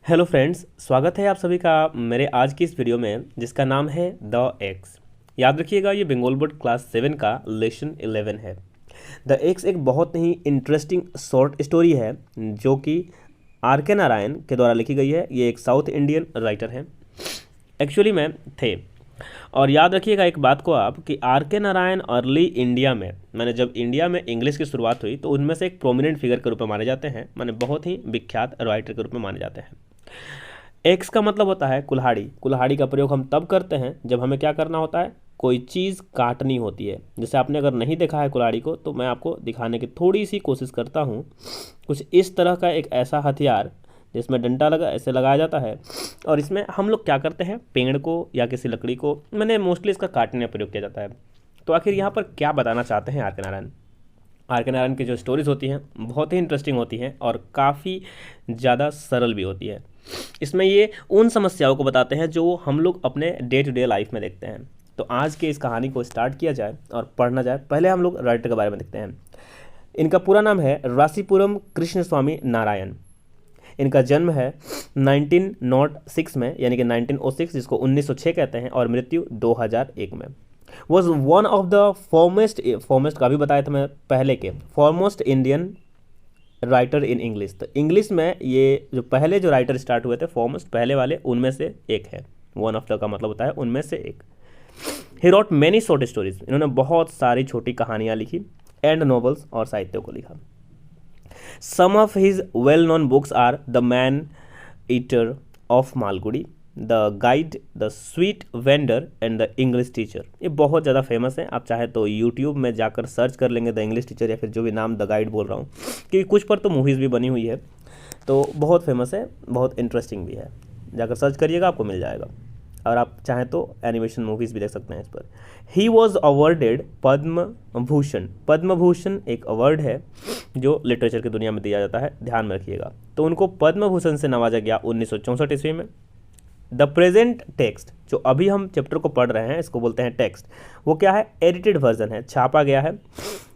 Hello friends, स्वागत है आप सभी का मेरे आज की इस वीडियो में जिसका नाम है द एक्स। याद रखिएगा, ये बेंगोल बोर्ड क्लास 7 का लेसन 11 है। द एक्स एक बहुत ही इंटरेस्टिंग शॉर्ट स्टोरी है जो कि आर के नारायण के द्वारा लिखी गई है। ये एक साउथ इंडियन राइटर हैं, एक्चुअली में थे। और याद रखिएगा एक बात को आप कि आर के नारायण अर्ली इंडिया में, मैंने जब इंडिया में इंग्लिश की शुरुआत हुई तो उनमें से एक प्रोमिनेंट फिगर के रूप में माने जाते हैं, माने बहुत ही विख्यात राइटर के रूप में माने जाते हैं। एक्स का मतलब होता है कुल्हाड़ी। कुल्हाड़ी का प्रयोग हम तब करते हैं जब हमें क्या करना होता है, कोई चीज़ काटनी होती है। जैसे आपने अगर नहीं देखा है कुल्हाड़ी को तो मैं आपको दिखाने की थोड़ी सी कोशिश करता हूँ। कुछ इस तरह का एक ऐसा हथियार जिसमें डंडा लगा ऐसे लगाया जाता है, और इसमें हम लोग क्या करते हैं, पेड़ को या किसी लकड़ी को, मैंने मोस्टली इसका काटने में प्रयोग किया जाता है। तो आखिर यहाँ पर क्या बताना चाहते हैं आर के नारायण? आर के नारायण की जो स्टोरीज़ होती हैं बहुत ही इंटरेस्टिंग होती हैं और काफ़ी ज़्यादा सरल भी होती है। इसमें ये उन समस्याओं को बताते हैं जो हम लोग अपने डे टू डे लाइफ में देखते हैं। तो आज के इस कहानी को स्टार्ट किया जाए और पढ़ना जाए। पहले हम लोग राइटर के बारे में देखते हैं। इनका पूरा नाम है रासीपुरम कृष्ण स्वामी नारायण। इनका जन्म है 1906 में, यानी कि 1906, जिसको 1906 कहते हैं, और मृत्यु 2001 में। वॉज वन ऑफ द फॉर्मेस्ट का भी बताया था मैं पहले के, foremost Indian writer in English. तो इंग्लिश में ये जो पहले जो राइटर स्टार्ट हुए थे, फॉरमोस्ट पहले वाले, उनमें से एक है। वन ऑफ द का मतलब होता है उनमें से एक। ही रॉट मैनी शॉर्ट स्टोरीज। इन्होंने बहुत सारी छोटी कहानियाँ लिखी, एंड नॉवेल्स और साहित्य को लिखा। Some of his well known books are the man eater of Malgudi, the guide, the sweet vendor and the English teacher. ये बहुत ज़्यादा फेमस है। आप चाहे तो यूट्यूब में जाकर सर्च कर लेंगे द इंग्लिश टीचर, या फिर जो भी नाम द गाइड बोल रहा हूँ, क्योंकि कुछ पर तो मूवीज़ भी बनी हुई है। तो बहुत फेमस है, बहुत इंटरेस्टिंग भी है। जाकर सर्च करिएगा, आपको मिल जाएगा। और आप चाहें तो एनिमेशन मूवीज़ भी देख सकते हैं इस पर। He was awarded Padma Bhushan. Padma Bhushan एक अवार्ड है जो लिटरेचर की दुनिया में दिया जाता है, ध्यान में रखिएगा। तो उनको पद्म भूषण से नवाजा गया 1964 ईस्वी में। द प्रेजेंट टेक्स्ट, जो अभी हम चैप्टर को पढ़ रहे हैं, इसको बोलते हैं टेक्स्ट। वो क्या है? एडिटेड वर्जन है, छापा गया है।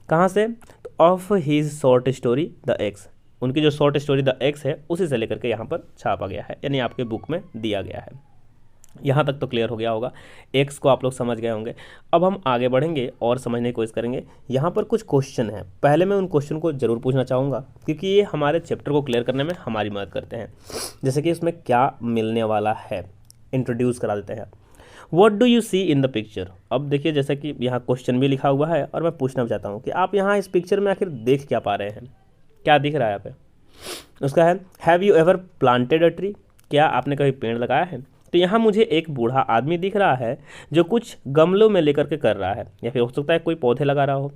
कहाँ से? तो of his short story the x. उनकी जो शॉर्ट स्टोरी द एक्स है उसी से लेकर के यहाँ पर छापा गया है, यानी आपके बुक में दिया गया है। यहाँ तक तो क्लियर हो गया होगा, एक्स को आप लोग समझ गए होंगे। अब हम आगे बढ़ेंगे और समझने की कोशिश करेंगे। यहाँ पर कुछ क्वेश्चन हैं, पहले मैं उन क्वेश्चन को जरूर पूछना चाहूँगा क्योंकि ये हमारे चैप्टर को क्लियर करने में हमारी मदद करते हैं। जैसे कि इसमें क्या मिलने वाला है, इंट्रोड्यूस करा देते हैं। What do you see in the picture? अब देखिए, जैसे कि यहाँ क्वेश्चन भी लिखा हुआ है और मैं पूछना चाहता हूँ कि आप यहाँ इस पिक्चर में आखिर देख क्या पा रहे हैं, क्या दिख रहा है यहाँ पे? उसका है have you ever planted a tree? क्या आपने कभी पेड़ लगाया है? तो यहाँ मुझे एक बूढ़ा आदमी दिख रहा है जो कुछ गमलों में लेकर के कर रहा है, या फिर हो सकता है कोई पौधे लगा रहा हो।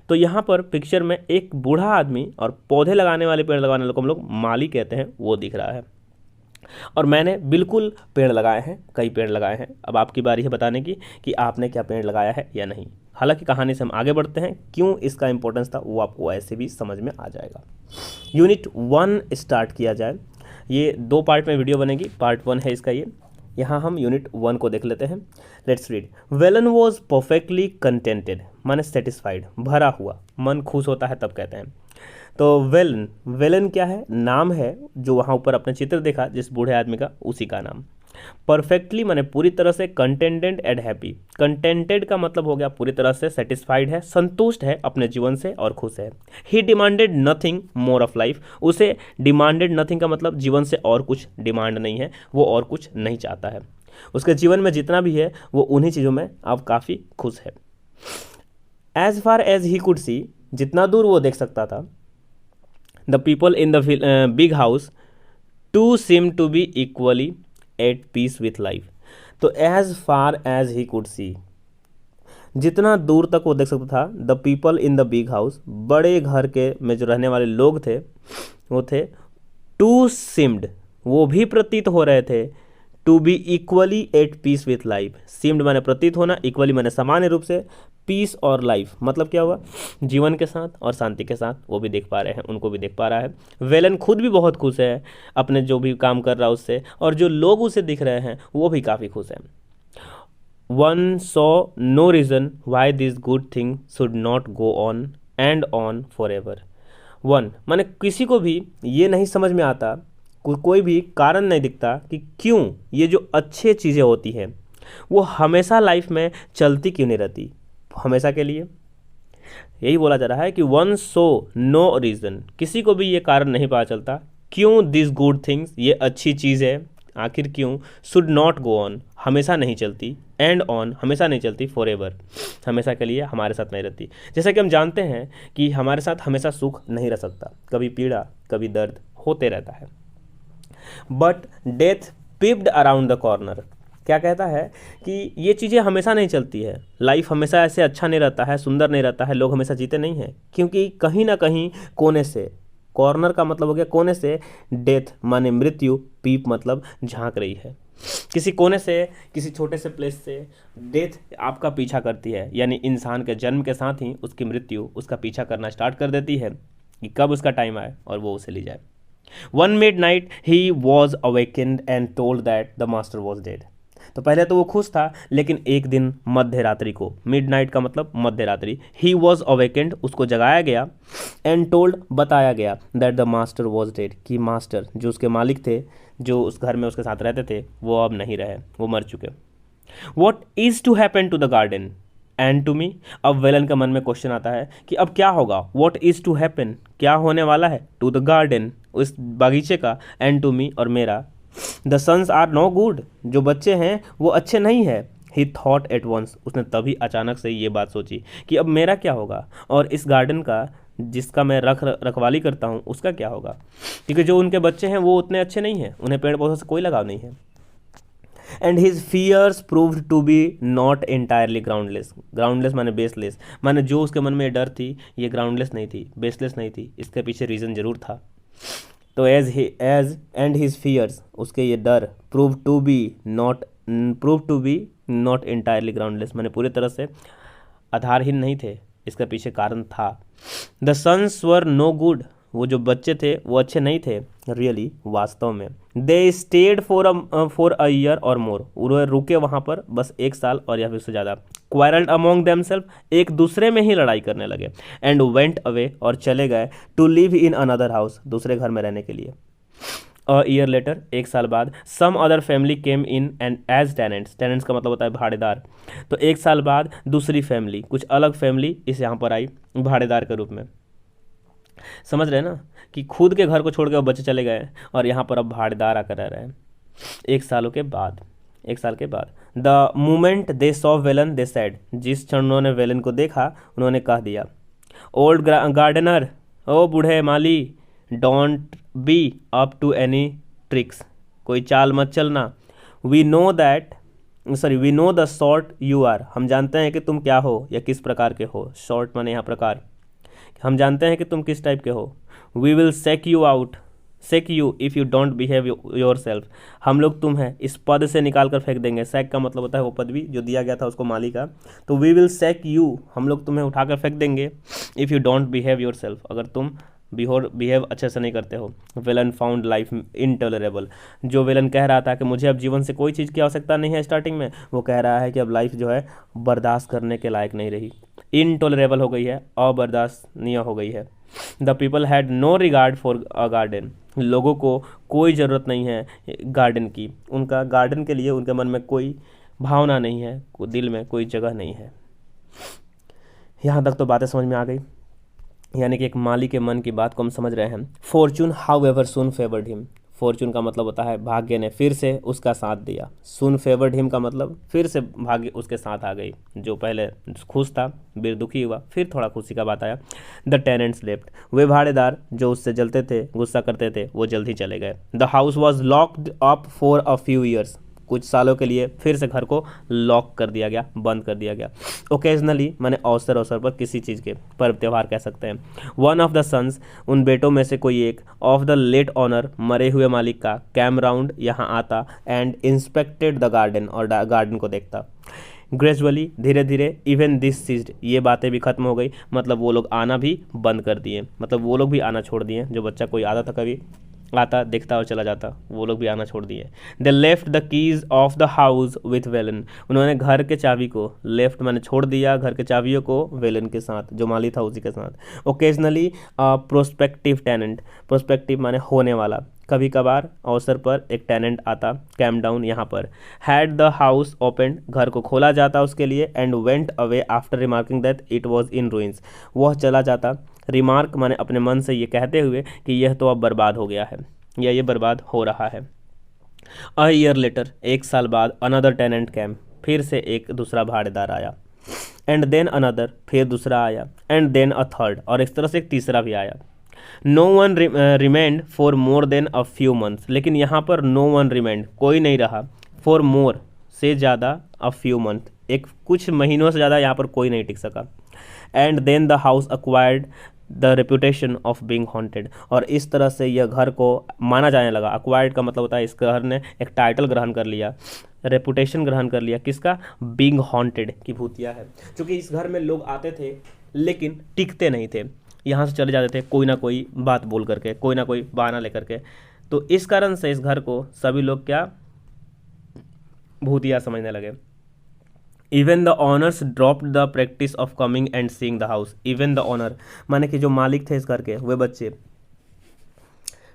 तो यहाँ पर पिक्चर में एक बूढ़ा आदमी और पौधे लगाने वाले, पेड़ लगाने वाले को हम लोग माली कहते हैं, वो दिख रहा है। और मैंने बिल्कुल पेड़ लगाए हैं, कई पेड़ लगाए हैं। अब आपकी बारी है बताने की कि आपने क्या पेड़ लगाया है या नहीं। हालांकि कहानी से हम आगे बढ़ते हैं, क्यों इसका इंपॉर्टेंस था वो आपको ऐसे भी समझ में आ जाएगा। यूनिट 1 स्टार्ट किया जाए। ये 2 पार्ट में वीडियो बनेगी, पार्ट 1 है इसका ये। यहाँ हम यूनिट 1 को देख लेते हैं। Let's read. Velan was perfectly contented, माने सेटिस्फाइड, भरा हुआ, मन खुश होता है तब कहते हैं। तो वेलन, वेलन क्या है? नाम है जो वहाँ ऊपर अपने चित्र देखा जिस बूढ़े आदमी का, उसी का नाम। परफेक्टली माने पूरी तरह से, कंटेंटेड एंड हैप्पी। कंटेंटेड का मतलब हो गया पूरी तरह से सेटिस्फाइड है, संतुष्ट है अपने जीवन से और खुश है। He demanded nothing more of life. उसे डिमांडेड नथिंग का मतलब जीवन से और कुछ डिमांड नहीं है, वो और कुछ नहीं चाहता है। उसके जीवन में जितना भी है वो उन्हीं चीज़ों में अब काफ़ी खुश है। As far as he could see, जितना दूर वो देख सकता था, the people in the big house to seem to be equally at peace with life. तो as far as he could see, जितना दूर तक वो देख सकता था, the people in the big house, बड़े घर के में जो रहने वाले लोग थे वो थे, टू सिम्ड, वो भी प्रतीत हो रहे थे, to be equally at peace with life. Seemed माने प्रतीत होना, इक्वली माने सामान्य रूप से, पीस और लाइफ मतलब क्या हुआ? जीवन के साथ और शांति के साथ वो भी देख पा रहे हैं, उनको भी देख पा रहा है। वेलन खुद भी बहुत खुश है अपने जो भी काम कर रहा है उससे, और जो लोग उसे दिख रहे हैं वो भी काफ़ी खुश हैं। One saw no reason why this good thing should not go on and on for ever. One माने किसी को भी ये नहीं समझ में आता कोई भी कारण नहीं दिखता कि क्यों ये जो अच्छी चीज़ें होती हैं वो हमेशा लाइफ में चलती क्यों नहीं रहती हमेशा के लिए। यही बोला जा रहा है कि वन सो नो रीज़न, किसी को भी ये कारण नहीं पता चलता क्यों दिस गुड थिंग्स, ये अच्छी चीज़ है आखिर क्यों, शुड नॉट गो ऑन, हमेशा नहीं चलती, एंड ऑन, हमेशा नहीं चलती, फॉर एवर, हमेशा के लिए हमारे साथ नहीं रहती। जैसा कि हम जानते हैं कि हमारे साथ हमेशा सुख नहीं रह सकता, कभी पीड़ा कभी दर्द होते रहता है। But death peeped around the corner, क्या कहता है कि ये चीज़ें हमेशा नहीं चलती है, लाइफ हमेशा ऐसे अच्छा नहीं रहता है, सुंदर नहीं रहता है, लोग हमेशा जीते नहीं हैं, क्योंकि कहीं ना कहीं कोने से, कॉर्नर का मतलब हो गया कोने से, डेथ माने मृत्यु, पीप मतलब झांक रही है, किसी कोने से, किसी छोटे से प्लेस से डेथ आपका पीछा करती है, यानी इंसान के जन्म के साथ ही उसकी मृत्यु उसका पीछा करना स्टार्ट कर देती है कि कब उसका टाइम आए और वो उसे ले जाए। One mid night he was awakened and told that the master was dead. तो पहले तो वो खुश था, लेकिन एक दिन मध्य रात्रि को, मिड नाइट का मतलब मध्य रात्रि, ही वॉज अवेकेंड, उसको जगाया गया, एंड टोल्ड, बताया गया, that the master was dead, कि मास्टर जो उसके मालिक थे, जो उस घर में उसके साथ रहते थे, वो अब नहीं रहे, वो मर चुके। What is to happen to the garden and to me, अब वेलन के मन में क्वेश्चन आता है कि अब क्या होगा, वॉट इज़ टू हैपन, क्या होने वाला है, टू द गार्डन, उस बागीचे का, एंड टू मी, और मेरा, the sons are no good, जो बच्चे हैं वो अच्छे नहीं है। ही थॉट एट वंस, उसने तभी अचानक से ये बात सोची कि अब मेरा क्या होगा, और इस गार्डन का जिसका मैं रखवाली करता हूँ उसका क्या होगा, क्योंकि जो उनके बच्चे हैं वो उतने अच्छे नहीं हैं, उन्हें पेड़ पौधों से कोई लगाव नहीं है। And his fears proved to be not entirely groundless, groundless माने बेसलेस, माने जो उसके मन में डर थी ये ग्राउंडलेस नहीं थी, बेसलेस नहीं थी, इसके पीछे रीज़न जरूर था। तो एज एंड हिज फियर्स, उसके ये डर, prove to be not entirely groundless, माने पूरी तरह से आधारहीन नहीं थे, इसका पीछे कारण था। The sons were no good, वो जो बच्चे थे वो अच्छे नहीं थे रियली, वास्तव में। They stayed for a year और मोर, उन्होंने रुके वहाँ पर बस 1 साल और या फिर उससे ज़्यादा। क्वारल्ड अमोंग देमसेल्फ, एक दूसरे में ही लड़ाई करने लगे। एंड वेंट अवे, और चले गए, to live in another house, दूसरे घर में रहने के लिए। अ ईयर लेटर, 1 साल बाद, some other family came in and as tenants, tenants का मतलब होता है भाड़ेदार। तो 1 साल बाद दूसरी फैमिली, कुछ अलग फैमिली इस यहाँ पर आई भाड़ेदार के रूप में। समझ रहे हैं ना कि खुद के घर को छोड़ के वो बच्चे चले गए और यहाँ पर अब भाड़ेदार आकर रह रहे हैं 1 साल के बाद। The moment they saw Velan they sad, जिस क्षण उन्होंने वेलन को देखा उन्होंने कह दिया, ओल्ड गार्डनर, ओ बूढ़े माली, don't be up to any tricks, कोई चाल मत चलना। We know the sort you are, हम जानते हैं कि तुम क्या हो या किस प्रकार के हो, शॉर्ट माने यहाँ प्रकार, हम जानते हैं कि तुम किस टाइप के हो। We will sack you if you don't behave yourself, हम लोग तुम्हें इस पद से निकाल कर फेंक देंगे। सेक का मतलब होता है वो पदवी जो दिया गया था उसको माली का। तो वी विल सेक यू, हम लोग तुम्हें उठाकर फेंक देंगे, if you don't behave your self, अगर तुम बिहेव अच्छे से नहीं करते हो। विलन फाउंड लाइफ इनटॉलरेबल, जो विलन कह रहा था कि मुझे अब जीवन से कोई चीज़ की आवश्यकता नहीं है स्टार्टिंग में, वो कह रहा है कि अब लाइफ जो है बर्दाश्त करने के लायक नहीं रही, इनटॉलरेबल हो गई है, अबर्दाश्तनीय हो गई है। The people had no regard for a garden, लोगों को कोई ज़रूरत नहीं है गार्डन की, उनका गार्डन के लिए उनके मन में कोई भावना नहीं है, दिल में कोई जगह नहीं है। यहाँ तक तो बातें समझ में आ गई, यानी कि एक माली के मन की बात को हम समझ रहे हैं। Fortune how ever soon favoured him, Fortune का मतलब होता है भाग्य ने फिर से उसका साथ दिया। सून फेवर्ड हिम का मतलब फिर से भाग्य उसके साथ आ गई, जो पहले खुश था फिर दुखी हुआ, फिर थोड़ा खुशी का बात आया। द टेनेंट्स लेफ्ट, वे भाड़ेदार जो उससे जलते थे गुस्सा करते थे वो जल्द ही चले गए। The house was locked up for a few years, कुछ सालों के लिए फिर से घर को लॉक कर दिया गया, बंद कर दिया गया। ओकेजनली माने अवसर पर किसी चीज़ के पर्व त्यौहार कह सकते हैं। वन ऑफ द सन्स, उन बेटों में से कोई एक, ऑफ द लेट ऑनर, मरे हुए मालिक का, कैम राउंड, यहाँ आता, एंड इंस्पेक्टेड द गार्डन, और गार्डन को देखता। ग्रेजुअली, धीरे धीरे, इवन दिस सीज्ड, ये बातें भी खत्म हो गई, मतलब वो लोग आना भी बंद कर दिए, मतलब वो लोग भी आना छोड़ दिए। जो बच्चा कोई आता था कभी आता देखता और चला जाता, वो लोग भी आना छोड़ दिए। They left the keys of the house with Velan, उन्होंने घर के चाबी को, लेफ्ट मैंने छोड़ दिया, घर के चाबियों को वेलन के साथ, जो माली था उसी के साथ। ओकेजनली प्रोस्पेक्टिव टेनेंट, प्रोस्पेक्टिव माने होने वाला, कभी कभार अवसर पर एक टेनेंट आता, कैम डाउन यहाँ पर। हैड द हाउस ओपन, घर को खोला जाता उसके लिए। And went away after remarking that it was in ruins, वह चला जाता। रिमार्क माने अपने मन से ये कहते हुए कि यह तो अब बर्बाद हो गया है या ये बर्बाद हो रहा है। अ ईयर लेटर, एक साल बाद, अनदर टेनेंट कैम, फिर से एक दूसरा भाड़ेदार आया। एंड देन अनदर, फिर दूसरा आया। एंड देन अ थर्ड, और इस तरह से एक तीसरा भी आया। No one remained for more than a few months, लेकिन यहाँ पर नो वन रिमेंड, कोई नहीं रहा। फॉर मोर, से ज़्यादा, अ फ्यू मंथ, एक कुछ महीनों से ज़्यादा यहाँ पर कोई नहीं टिक सका। And then the house acquired the reputation of being haunted, और इस तरह से यह घर को माना जाने लगा। अक्वायर्ड का मतलब होता है इस घर ने एक टाइटल ग्रहण कर लिया, रेपुटेशन ग्रहण कर लिया, किसका? बीइंग हॉन्टेड, की भूतिया है। क्योंकि इस घर में लोग आते थे लेकिन टिकते नहीं थे, यहाँ से चले जाते थे कोई ना कोई बात बोल करके, कोई ना कोई बहाना लेकर के। तो इस कारण से इस घर को सभी लोग क्या? भूतिया समझने लगे। Even the owners dropped the practice of coming and seeing the house. Even the owner माने कि जो मालिक थे इस घर के, वे बच्चे,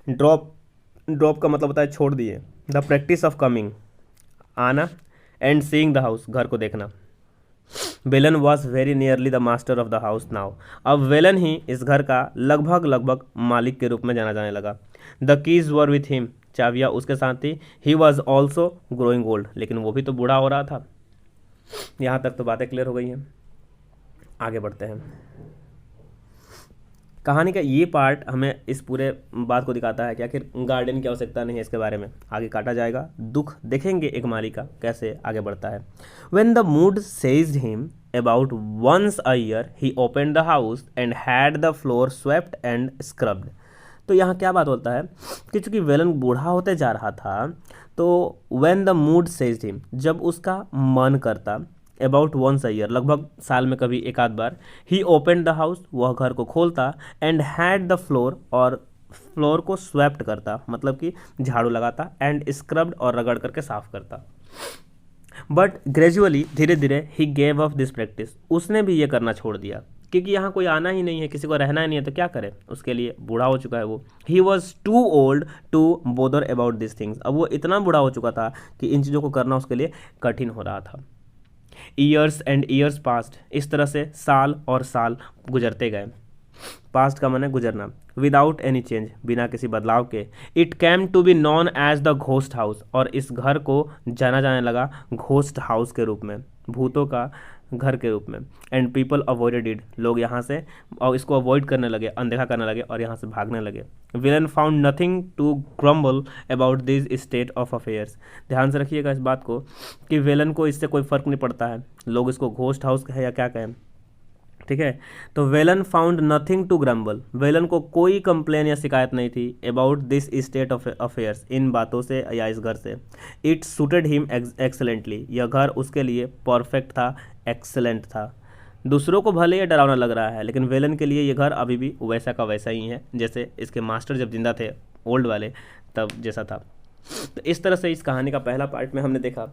ड्रॉप का मतलब होता है छोड़ दिए, द प्रैक्टिस ऑफ कमिंग, आना, एंड सीइंग द हाउस, घर को देखना। Velan was very nearly the master of the house now, अब वेलन ही इस घर का लगभग मालिक के रूप में जाना जाने लगा। The keys were with him, चाबियाँ उसके साथ थी। He was also growing old, लेकिन वो भी तो बूढ़ा हो रहा था। यहाँ तक तो बातें क्लियर हो गई हैं, आगे बढ़ते हैं। कहानी का ये पार्ट हमें इस पूरे बात को दिखाता है कि आखिर गार्डन की आवश्यकता नहीं है, इसके बारे में आगे काटा जाएगा। दुख देखेंगे एक माली का कैसे आगे बढ़ता है। When the mood seized him about once a year he opened the house and had the floor swept and scrubbed. तो यहाँ क्या बात होता है कि चूंकि वेलन बूढ़ा होते जा रहा था, तो when the mood seized him, जब उसका मन करता, अबाउट वंस अ ईयर, लगभग साल में कभी एक आध बार, ही ओपन द हाउस, वह घर को खोलता। एंड हैड द फ्लोर, और फ्लोर को स्वेप्ट करता, मतलब कि झाड़ू लगाता। एंड स्क्रब्ड, और रगड़ करके साफ करता। बट ग्रेजुअली, धीरे धीरे, he gave up this practice, उसने भी ये करना छोड़ दिया, क्योंकि यहाँ कोई आना ही नहीं है, किसी को रहना ही नहीं है, तो क्या करे, उसके लिए बूढ़ा हो चुका है वो। He was too old to bother about this things, अब वो इतना बूढ़ा हो चुका था कि इन चीज़ों को करना उसके लिए कठिन हो रहा था। ईयर्स एंड ईयर्स पास्ट, इस तरह से साल और साल गुजरते गए। पास्ट का माने गुजरना। विदाउट एनी चेंज, बिना किसी बदलाव के। It came to be known as the ghost house, और इस घर को जाना जाने लगा घोस्ट हाउस के रूप में, भूतों का घर के रूप में। एंड पीपल अवॉइडेड इट, लोग यहाँ से और इसको अवॉइड करने लगे, अनदेखा करने लगे और यहाँ से भागने लगे। Villain found nothing to grumble about this state of affairs, ध्यान से रखिएगा इस बात को कि विलन को इससे कोई फ़र्क नहीं पड़ता है, लोग इसको घोस्ट हाउस कहे या क्या कहें, ठीक है। तो Wellen found nothing to grumble, Wellen को कोई कंप्लेन या शिकायत नहीं थी about this state of affairs, इन बातों से या इस घर से। इट सूटेड हिम एक्सेलेंटली, यह घर उसके लिए परफेक्ट था, एक्सेलेंट था। दूसरों को भले ये डरावना लग रहा है, लेकिन वेलन के लिए ये घर अभी भी वैसा का वैसा ही है जैसे इसके मास्टर जब जिंदा थे, ओल्ड वाले, तब जैसा था। तो इस तरह से इस कहानी का पहला पार्ट में हमने देखा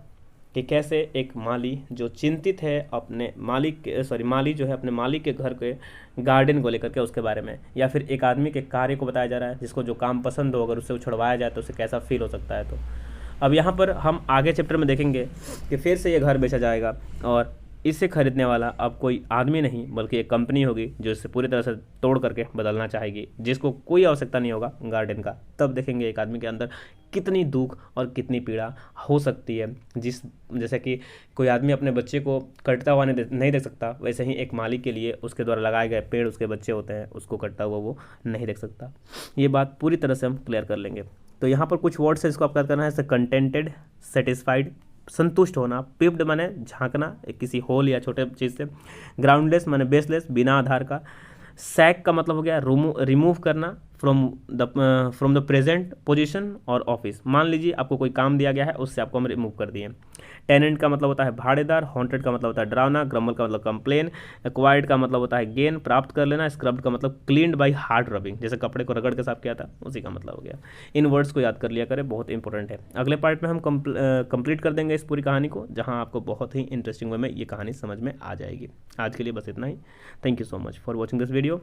कि कैसे एक माली जो चिंतित है अपने मालिक के, माली जो है अपने मालिक के घर के गार्डन को लेकर के, उसके बारे में, या फिर एक आदमी के कार्य को बताया जा रहा है जिसको जो काम पसंद हो, अगर उससे छुड़वाया जाए तो उसे कैसा फील हो सकता है। तो अब यहाँ पर हम आगे चैप्टर में देखेंगे कि फिर से ये घर बेचा जाएगा और इसे खरीदने वाला अब कोई आदमी नहीं बल्कि एक कंपनी होगी जो इसे पूरी तरह से तोड़ करके बदलना चाहेगी, जिसको कोई आवश्यकता नहीं होगा गार्डन का। तब देखेंगे एक आदमी के अंदर कितनी दुख और कितनी पीड़ा हो सकती है। जैसे कि कोई आदमी अपने बच्चे को कटता हुआ नहीं देख सकता, वैसे ही एक मालिक के लिए उसके द्वारा लगाए गए पेड़ उसके बच्चे होते हैं, उसको कटता हुआ वो नहीं देख सकता। ये बात पूरी तरह से हम क्लियर कर लेंगे। तो यहाँ पर कुछ वर्ड्स है, इसको आपको करना है, जैसे कंटेंटेड, सेटिस्फाइड, संतुष्ट होना, पिप्ड माने झांकना किसी होल या छोटे चीज़ से, ग्राउंडलेस माने बेसलेस, बिना आधार का, सैक का मतलब हो गया रिमूव करना फ्रॉम द प्रेजेंट पोजीशन और ऑफिस। मान लीजिए आपको कोई काम दिया गया है, उससे आपको हम रिमूव कर दिए। टेनेंट का मतलब होता है भाड़ेदार, हॉन्टेड का मतलब होता है डरावना, ग्रम्बल का मतलब कंप्लेन, एक्वायर्ड का मतलब होता है गेन, प्राप्त कर लेना, स्क्रब्ड का मतलब क्लीन्ड बाय हार्ड रबिंग, जैसे कपड़े को रगड़ के साफ किया था उसी का मतलब हो गया। इन वर्ड्स को याद कर लिया करें, बहुत इंपॉर्टेंट है। अगले पार्ट में हम कंप्लीट कर देंगे इस पूरी कहानी को, जहाँ आपको बहुत ही इंटरेस्टिंग वे में ये कहानी समझ में आ जाएगी। आज के लिए बस इतना ही। Thank you so much for watching this video.